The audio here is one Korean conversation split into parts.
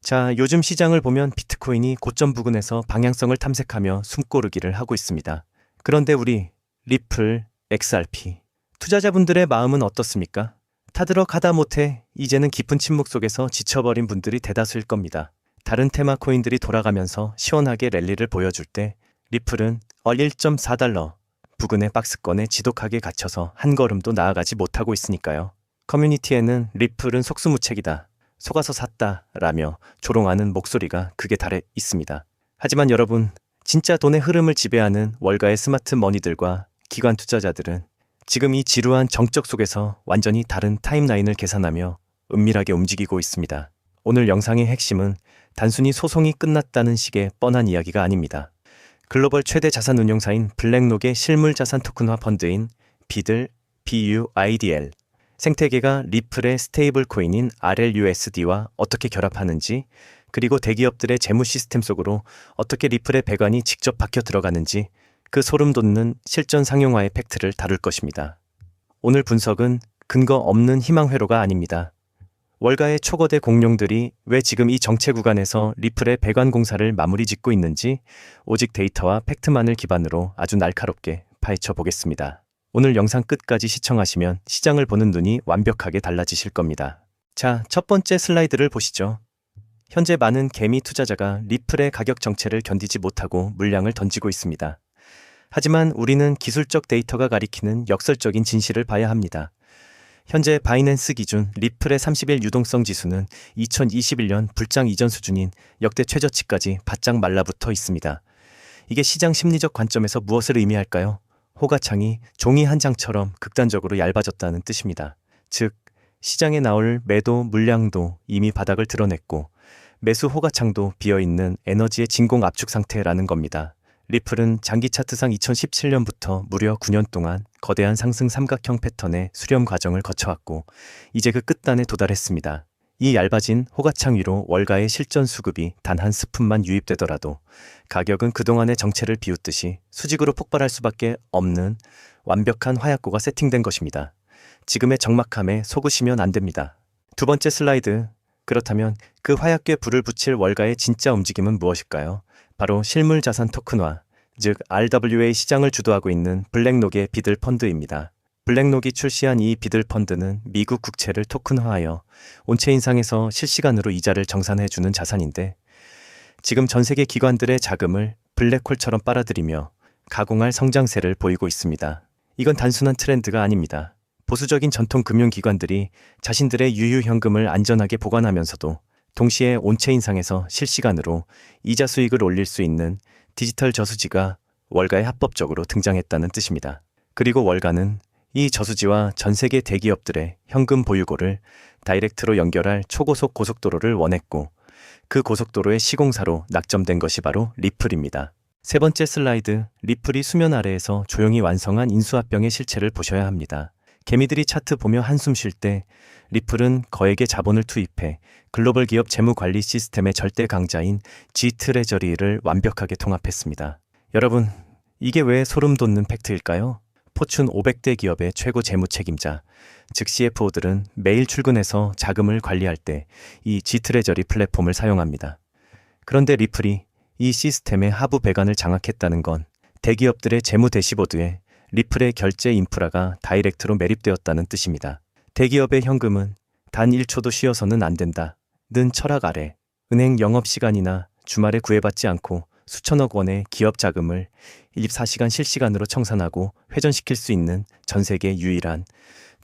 자, 요즘 시장을 보면 비트코인이 고점 부근에서 방향성을 탐색하며 숨고르기를 하고 있습니다. 그런데 우리 리플, XRP 투자자분들의 마음은 어떻습니까? 타들어 가다 못해 이제는 깊은 침묵 속에서 지쳐버린 분들이 대다수일 겁니다. 다른 테마 코인들이 돌아가면서 시원하게 랠리를 보여줄 때 리플은 1.4달러 부근의 박스권에 지독하게 갇혀서 한 걸음도 나아가지 못하고 있으니까요. 커뮤니티에는 리플은 속수무책이다, 속아서 샀다 라며 조롱하는 목소리가 극에 달해 있습니다. 하지만 여러분, 진짜 돈의 흐름을 지배하는 월가의 스마트 머니들과 기관 투자자들은 지금 이 지루한 정적 속에서 완전히 다른 타임라인을 계산하며 은밀하게 움직이고 있습니다. 오늘 영상의 핵심은 단순히 소송이 끝났다는 식의 뻔한 이야기가 아닙니다. 글로벌 최대 자산 운용사인 블랙록의 실물 자산 토큰화 펀드인 비들 BUIDL, 생태계가 리플의 스테이블 코인인 RLUSD와 어떻게 결합하는지, 그리고 대기업들의 재무 시스템 속으로 어떻게 리플의 배관이 직접 박혀 들어가는지 그 소름 돋는 실전 상용화의 팩트를 다룰 것입니다. 오늘 분석은 근거 없는 희망 회로가 아닙니다. 월가의 초거대 공룡들이 왜 지금 이 정체 구간에서 리플의 배관 공사를 마무리 짓고 있는지 오직 데이터와 팩트만을 기반으로 아주 날카롭게 파헤쳐 보겠습니다. 오늘 영상 끝까지 시청하시면 시장을 보는 눈이 완벽하게 달라지실 겁니다. 자, 첫 번째 슬라이드를 보시죠. 현재 많은 개미 투자자가 리플의 가격 정체를 견디지 못하고 물량을 던지고 있습니다. 하지만 우리는 기술적 데이터가 가리키는 역설적인 진실을 봐야 합니다. 현재 바이낸스 기준 리플의 30일 유동성 지수는 2021년 불장 이전 수준인 역대 최저치까지 바짝 말라붙어 있습니다. 이게 시장 심리적 관점에서 무엇을 의미할까요? 호가창이 종이 한 장처럼 극단적으로 얇아졌다는 뜻입니다. 즉, 시장에 나올 매도 물량도 이미 바닥을 드러냈고 매수 호가창도 비어있는 에너지의 진공 압축 상태라는 겁니다. 리플은 장기 차트상 2017년부터 무려 9년 동안 거대한 상승 삼각형 패턴의 수렴 과정을 거쳐왔고 이제 그 끝단에 도달했습니다. 이 얇아진 호가창 위로 월가의 실전 수급이 단 한 스푼만 유입되더라도 가격은 그동안의 정체를 비웃듯이 수직으로 폭발할 수밖에 없는 완벽한 화약고가 세팅된 것입니다. 지금의 적막함에 속으시면 안 됩니다. 두 번째 슬라이드. 그렇다면 그 화약궤에 불을 붙일 월가의 진짜 움직임은 무엇일까요? 바로 실물 자산 토큰화, 즉 RWA 시장을 주도하고 있는 블랙록의 비들 펀드입니다. 블랙록이 출시한 이 비들 펀드는 미국 국채를 토큰화하여 온체인상에서 실시간으로 이자를 정산해주는 자산인데 지금 전 세계 기관들의 자금을 블랙홀처럼 빨아들이며 가공할 성장세를 보이고 있습니다. 이건 단순한 트렌드가 아닙니다. 보수적인 전통 금융기관들이 자신들의 유유현금을 안전하게 보관하면서도 동시에 온체인상에서 실시간으로 이자 수익을 올릴 수 있는 디지털 저수지가 월가에 합법적으로 등장했다는 뜻입니다. 그리고 월가는 이 저수지와 전 세계 대기업들의 현금 보유고를 다이렉트로 연결할 초고속 고속도로를 원했고 그 고속도로의 시공사로 낙점된 것이 바로 리플입니다. 세 번째 슬라이드, 리플이 수면 아래에서 조용히 완성한 인수합병의 실체를 보셔야 합니다. 개미들이 차트 보며 한숨 쉴 때 리플은 거액의 자본을 투입해 글로벌 기업 재무관리 시스템의 절대 강자인 G트레저리를 완벽하게 통합했습니다. 여러분, 이게 왜 소름 돋는 팩트일까요? 포춘 500대 기업의 최고 재무 책임자, 즉 CFO들은 매일 출근해서 자금을 관리할 때 이 G트레저리 플랫폼을 사용합니다. 그런데 리플이 이 시스템의 하부 배관을 장악했다는 건 대기업들의 재무 대시보드에 리플의 결제 인프라가 다이렉트로 매립되었다는 뜻입니다. 대기업의 현금은 단 1초도 쉬어서는 안 된다는 철학 아래 은행 영업시간이나 주말에 구애받지 않고 수천억 원의 기업 자금을 24시간 실시간으로 청산하고 회전시킬 수 있는 전 세계 유일한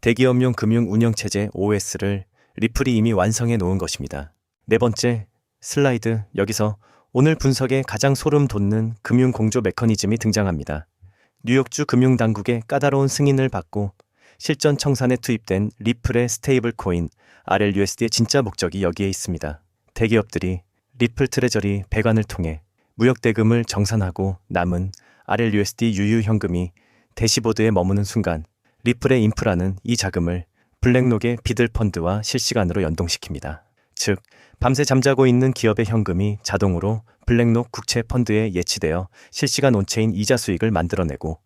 대기업용 금융 운영체제 OS를 리플이 이미 완성해 놓은 것입니다. 네 번째 슬라이드, 여기서 오늘 분석에 가장 소름 돋는 금융 공조 메커니즘이 등장합니다. 뉴욕주 금융당국의 까다로운 승인을 받고 실전 청산에 투입된 리플의 스테이블 코인 RLUSD의 진짜 목적이 여기에 있습니다. 대기업들이 리플 트레저리 배관을 통해 무역 대금을 정산하고 남은 RLUSD 유유 현금이 대시보드에 머무는 순간 리플의 인프라는 이 자금을 블랙록의 비들 펀드와 실시간으로 연동시킵니다. 즉, 밤새 잠자고 있는 기업의 현금이 자동으로 블랙록 국채 펀드에 예치되어 실시간 온체인 이자 수익을 만들어내고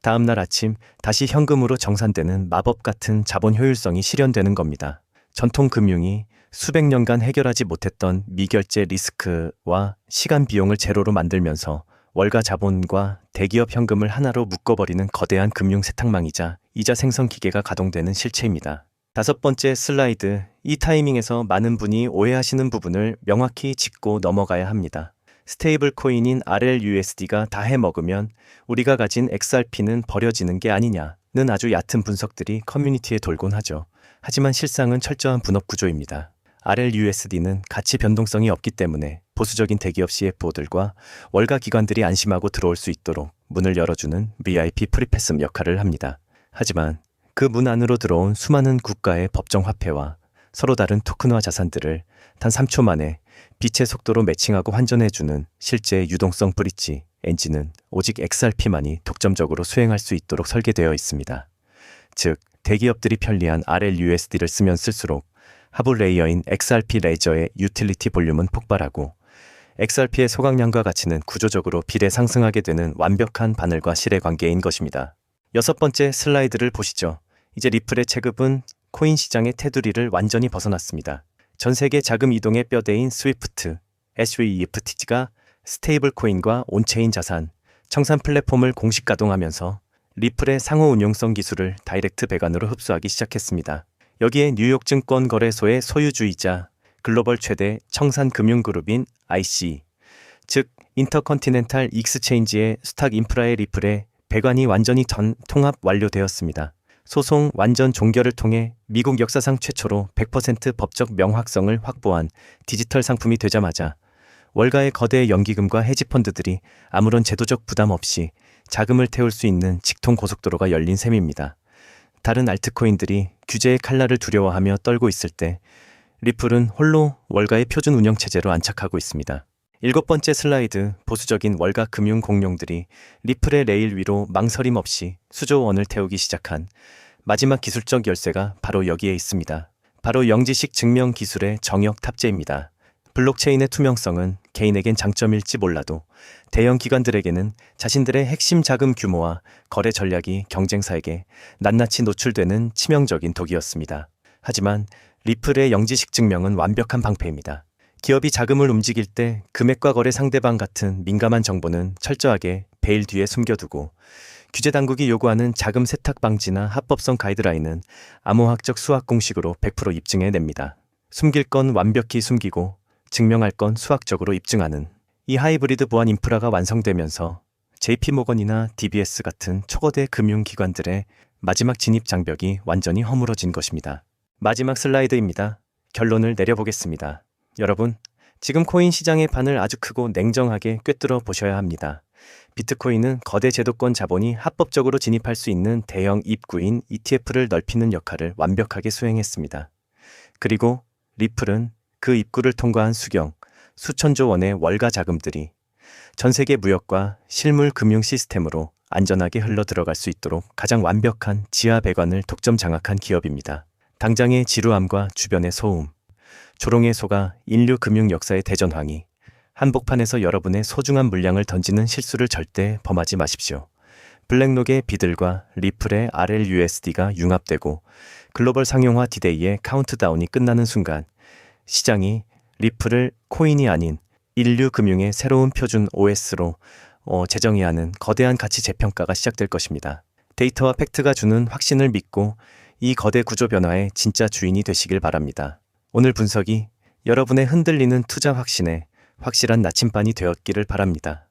다음날 아침 다시 현금으로 정산되는 마법 같은 자본 효율성이 실현되는 겁니다. 전통 금융이 수백 년간 해결하지 못했던 미결제 리스크와 시간 비용을 제로로 만들면서 월가 자본과 대기업 현금을 하나로 묶어버리는 거대한 금융 세탁망이자 이자 생성 기계가 가동되는 실체입니다. 다섯 번째 슬라이드, 이 타이밍에서 많은 분이 오해하시는 부분을 명확히 짚고 넘어가야 합니다. 스테이블 코인인 RLUSD가 다 해먹으면 우리가 가진 XRP는 버려지는 게 아니냐는 아주 얕은 분석들이 커뮤니티에 돌곤 하죠. 하지만 실상은 철저한 분업 구조입니다. RLUSD는 가치 변동성이 없기 때문에 보수적인 대기업 CFO들과 월가 기관들이 안심하고 들어올 수 있도록 문을 열어주는 VIP 프리패스 역할을 합니다. 하지만 그 문 안으로 들어온 수많은 국가의 법정 화폐와 서로 다른 토큰화 자산들을 단 3초 만에 빛의 속도로 매칭하고 환전해주는 실제 유동성 브릿지 엔진은 오직 XRP만이 독점적으로 수행할 수 있도록 설계되어 있습니다. 즉, 대기업들이 편리한 RLUSD를 쓰면 쓸수록 하부 레이어인 XRP 레저의 유틸리티 볼륨은 폭발하고 XRP의 소각량과 가치는 구조적으로 비례 상승하게 되는 완벽한 바늘과 실의 관계인 것입니다. 여섯 번째 슬라이드를 보시죠. 이제 리플의 체급은 코인 시장의 테두리를 완전히 벗어났습니다. 전 세계 자금 이동의 뼈대인 스위프트, SWIFT가 스테이블 코인과 온체인 자산, 청산 플랫폼을 공식 가동하면서 리플의 상호 운용성 기술을 다이렉트 배관으로 흡수하기 시작했습니다. 여기에 뉴욕 증권 거래소의 소유주이자 글로벌 최대 청산 금융그룹인 IC, 즉 인터컨티넨탈 익스체인지의 스탁 인프라의 리플의 배관이 완전히 통합 완료되었습니다. 소송 완전 종결을 통해 미국 역사상 최초로 100% 법적 명확성을 확보한 디지털 상품이 되자마자 월가의 거대 연기금과 헤지펀드들이 아무런 제도적 부담 없이 자금을 태울 수 있는 직통 고속도로가 열린 셈입니다. 다른 알트코인들이 규제의 칼날을 두려워하며 떨고 있을 때 리플은 홀로 월가의 표준 운영체제로 안착하고 있습니다. 일곱 번째 슬라이드, 보수적인 월가 금융 공룡들이 리플의 레일 위로 망설임 없이 수조 원을 태우기 시작한 마지막 기술적 열쇠가 바로 여기에 있습니다. 바로 영지식 증명 기술의 정역 탑재입니다. 블록체인의 투명성은 개인에겐 장점일지 몰라도 대형 기관들에게는 자신들의 핵심 자금 규모와 거래 전략이 경쟁사에게 낱낱이 노출되는 치명적인 독이었습니다. 하지만 리플의 영지식 증명은 완벽한 방패입니다. 기업이 자금을 움직일 때 금액과 거래 상대방 같은 민감한 정보는 철저하게 베일 뒤에 숨겨두고 규제 당국이 요구하는 자금 세탁 방지나 합법성 가이드라인은 암호학적 수학 공식으로 100% 입증해냅니다. 숨길 건 완벽히 숨기고 증명할 건 수학적으로 입증하는 이 하이브리드 보안 인프라가 완성되면서 JP모건이나 DBS 같은 초거대 금융기관들의 마지막 진입 장벽이 완전히 허물어진 것입니다. 마지막 슬라이드입니다. 결론을 내려보겠습니다. 여러분, 지금 코인 시장의 판을 아주 크고 냉정하게 꿰뚫어 보셔야 합니다. 비트코인은 거대 제도권 자본이 합법적으로 진입할 수 있는 대형 입구인 ETF를 넓히는 역할을 완벽하게 수행했습니다. 그리고 리플은 그 입구를 통과한 수경, 수천조 원의 월가 자금들이 전 세계 무역과 실물 금융 시스템으로 안전하게 흘러 들어갈 수 있도록 가장 완벽한 지하 배관을 독점 장악한 기업입니다. 당장의 지루함과 주변의 소음, 조롱에 속아 인류 금융 역사의 대전황이 한복판에서 여러분의 소중한 물량을 던지는 실수를 절대 범하지 마십시오. 블랙록의 비들과 리플의 RLUSD가 융합되고 글로벌 상용화 디데이의 카운트다운이 끝나는 순간 시장이 리플을 코인이 아닌 인류 금융의 새로운 표준 OS로 재정해야 하는 거대한 가치 재평가가 시작될 것입니다. 데이터와 팩트가 주는 확신을 믿고 이 거대 구조 변화의 진짜 주인이 되시길 바랍니다. 오늘 분석이 여러분의 흔들리는 투자 확신에 확실한 나침반이 되었기를 바랍니다.